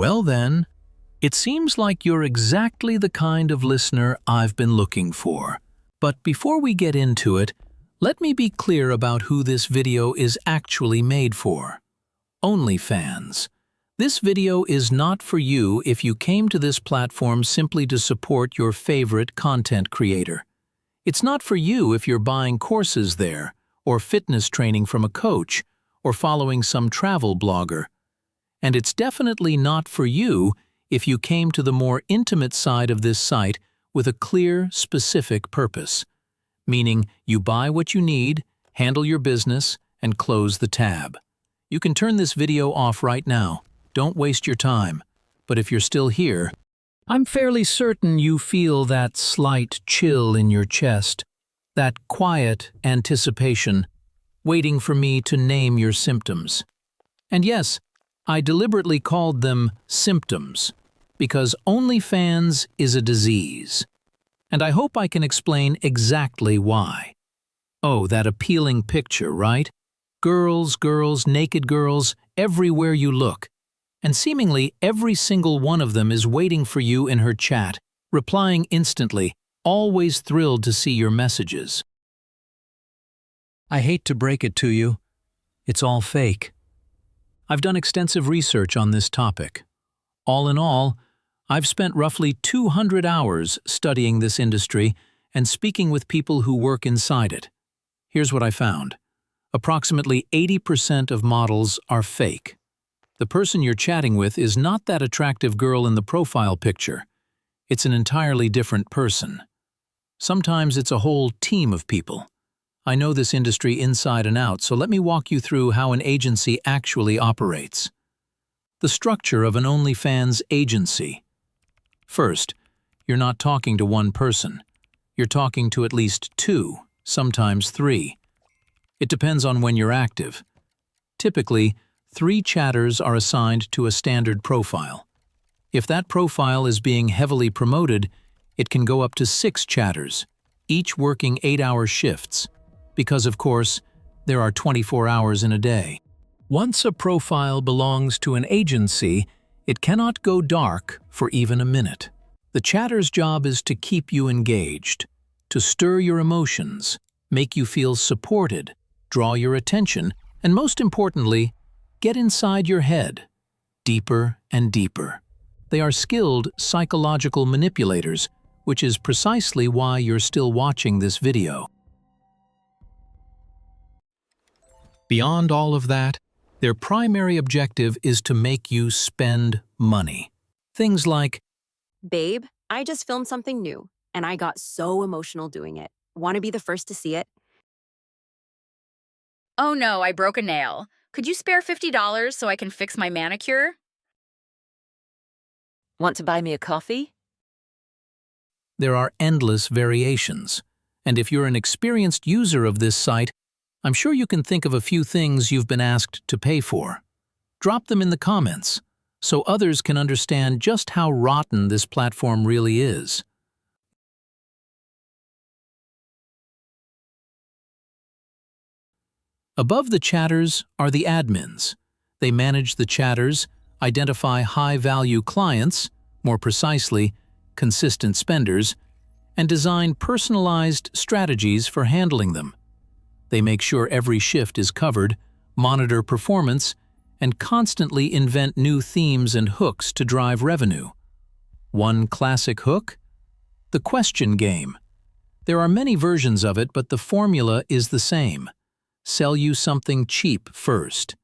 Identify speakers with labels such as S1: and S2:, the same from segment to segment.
S1: Well then, it seems like you're exactly the kind of listener I've been looking for. But before we get into it, let me be clear about who this video is actually made for. OnlyFans. This video is not for you if you came to this platform simply to support your favorite content creator. It's not for you if you're buying courses there, or fitness training from a coach, or following some travel blogger. And it's definitely not for you if you came to the more intimate side of this site with a clear, specific purpose, meaning you buy what you need, handle your business, and close the tab. You can turn this video off right now. Don't waste your time. But if you're still here, I'm fairly certain you feel that slight chill in your chest, that quiet anticipation, waiting for me to name your symptoms. And yes, I deliberately called them symptoms, because OnlyFans is a disease. And I hope I can explain exactly why. Oh, that appealing picture, right? Girls, naked girls, everywhere you look. And seemingly every single one of them is waiting for you in her chat, replying instantly, always thrilled to see your messages. I hate to break it to you, it's all fake. I've done extensive research on this topic. All in all, I've spent roughly 200 hours studying this industry and speaking with people who work inside it. Here's what I found. Approximately 80% of models are fake. The person you're chatting with is not that attractive girl in the profile picture. It's an entirely different person. Sometimes it's a whole team of people. I know this industry inside and out, so let me walk you through how an agency actually operates. The structure of an OnlyFans agency. First, you're not talking to one person. You're talking to at least 2, sometimes 3. It depends on when you're active. Typically, 3 chatters are assigned to a standard profile. If that profile is being heavily promoted, it can go up to 6 chatters, each working 8-hour shifts, because of course, there are 24 hours in a day. Once a profile belongs to an agency, it cannot go dark for even a minute. The chatter's job is to keep you engaged, to stir your emotions, make you feel supported, draw your attention, and most importantly, get inside your head, deeper and deeper. They are skilled psychological manipulators, which is precisely why you're still watching this video. Beyond all of that, their primary objective is to make you spend money. Things like,
S2: "Babe, I just filmed something new, and I got so emotional doing it. Want to be the first to see it?"
S3: "Oh no, I broke a nail. Could you spare $50 so I can fix my manicure?"
S4: "Want to buy me a coffee?"
S1: There are endless variations. And if you're an experienced user of this site, I'm sure you can think of a few things you've been asked to pay for. Drop them in the comments, so others can understand just how rotten this platform really is. Above the chatters are the admins. They manage the chatters, identify high-value clients, more precisely, consistent spenders, and design personalized strategies for handling them. They make sure every shift is covered, monitor performance, and constantly invent new themes and hooks to drive revenue. One classic hook? The question game. There are many versions of it, but the formula is the same. Sell you something cheap first.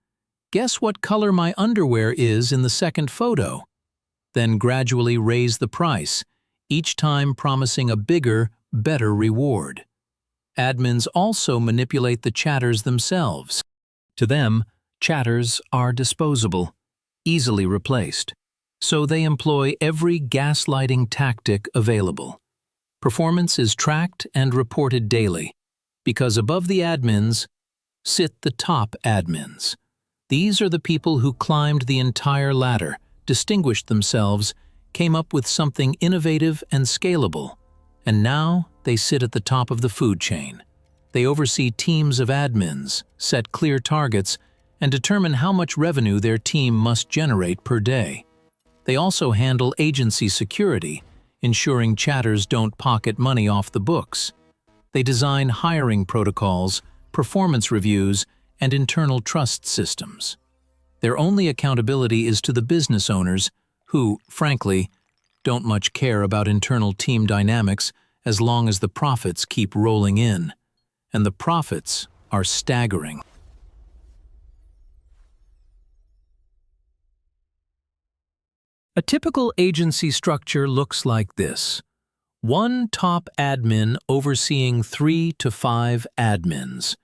S1: Guess what color my underwear is in the second photo? Then gradually raise the price, each time promising a bigger, better reward. Admins also manipulate the chatters themselves. To them, chatters are disposable, easily replaced. So they employ every gaslighting tactic available. Performance is tracked and reported daily, because above the admins sit the top admins. These are the people who climbed the entire ladder, distinguished themselves, came up with something innovative and scalable, and now they sit at the top of the food chain. They oversee teams of admins, set clear targets, and determine how much revenue their team must generate per day. They also handle agency security, ensuring chatters don't pocket money off the books. They design hiring protocols, performance reviews, and internal trust systems. Their only accountability is to the business owners who, frankly, don't much care about internal team dynamics as long as the profits keep rolling in. And the profits are staggering. A typical agency structure looks like this. One top admin overseeing 3 to 5 admins.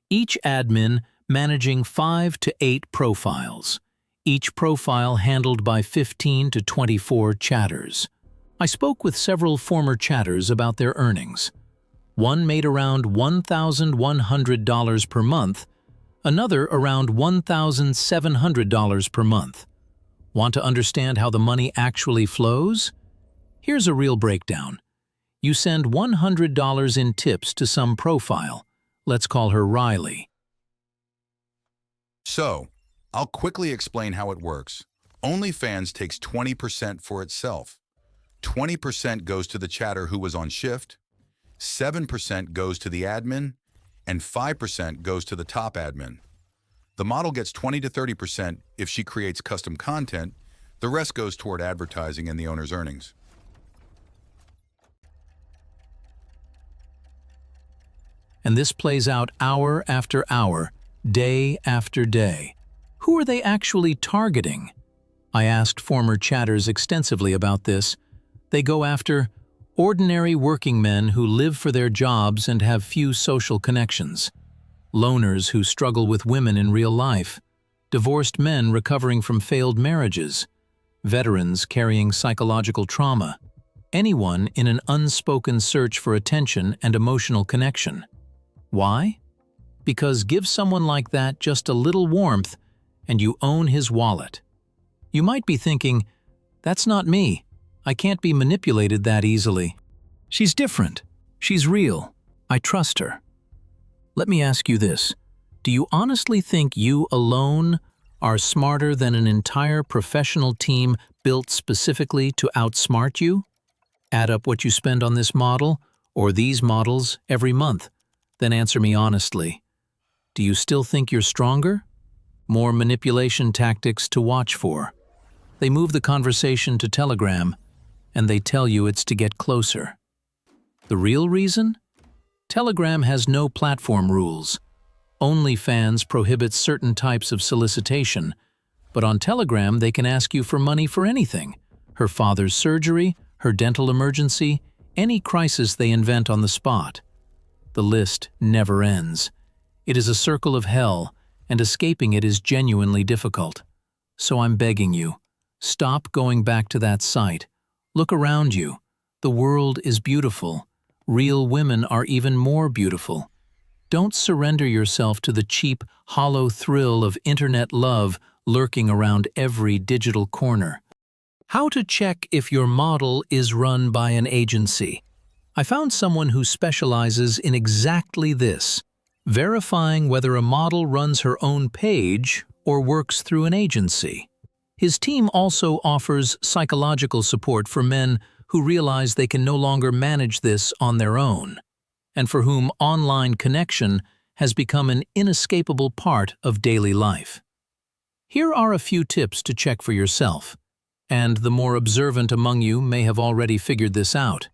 S1: Each admin managing 5 to 8 profiles. Each profile handled by 15 to 24 chatters. I spoke with several former chatters about their earnings. One made around $1,100 per month, another around $1,700 per month. Want to understand how the money actually flows? Here's a real breakdown. You send $100 in tips to some profile. Let's call her Riley.
S4: So, I'll quickly explain how it works. OnlyFans takes 20% for itself. 20% goes to the chatter who was on shift, 7% goes to the admin, and 5% goes to the top admin. The model gets 20 to 30% if she creates custom content. The rest goes toward advertising and the owner's earnings.
S1: And this plays out hour after hour, day after day. Who are they actually targeting? I asked former chatters extensively about this. They go after ordinary working men who live for their jobs and have few social connections. Loners who struggle with women in real life, divorced men recovering from failed marriages, veterans carrying psychological trauma, anyone in an unspoken search for attention and emotional connection. Why? Because give someone like that just a little warmth and you own his wallet. You might be thinking, that's not me. I can't be manipulated that easily. She's different. She's real. I trust her. Let me ask you this. Do you honestly think you alone are smarter than an entire professional team built specifically to outsmart you? Add up what you spend on this model or these models every month. Then answer me honestly. Do you still think you're stronger? More manipulation tactics to watch for. They move the conversation to Telegram, and they tell you it's to get closer. The real reason? Telegram has no platform rules. OnlyFans prohibits certain types of solicitation, but on Telegram they can ask you for money for anything. Her father's surgery, her dental emergency, any crisis they invent on the spot. The list never ends. It is a circle of hell, and escaping it is genuinely difficult. So I'm begging you, stop going back to that site. Look around you. The world is beautiful. Real women are even more beautiful. Don't surrender yourself to the cheap, hollow thrill of internet love lurking around every digital corner. How to check if your model is run by an agency. I found someone who specializes in exactly this, verifying whether a model runs her own page or works through an agency. His team also offers psychological support for men who realize they can no longer manage this on their own, and for whom online connection has become an inescapable part of daily life. Here are a few tips to check for yourself, and the more observant among you may have already figured this out.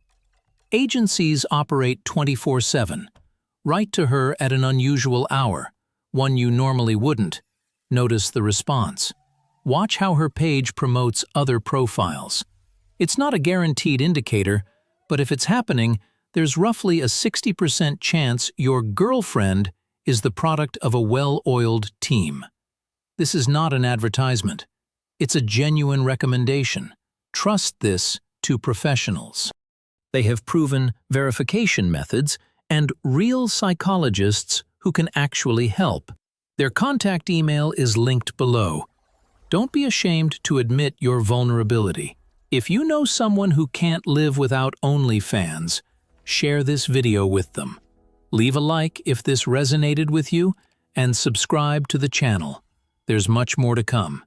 S1: Agencies operate 24/7. Write to her at an unusual hour, one you normally wouldn't. Notice the response. Watch how her page promotes other profiles. It's not a guaranteed indicator, but if it's happening, there's roughly a 60% chance your girlfriend is the product of a well-oiled team. This is not an advertisement. It's a genuine recommendation. Trust this to professionals. They have proven verification methods and real psychologists who can actually help. Their contact email is linked below. Don't be ashamed to admit your vulnerability. If you know someone who can't live without OnlyFans, share this video with them. Leave a like if this resonated with you, and subscribe to the channel. There's much more to come.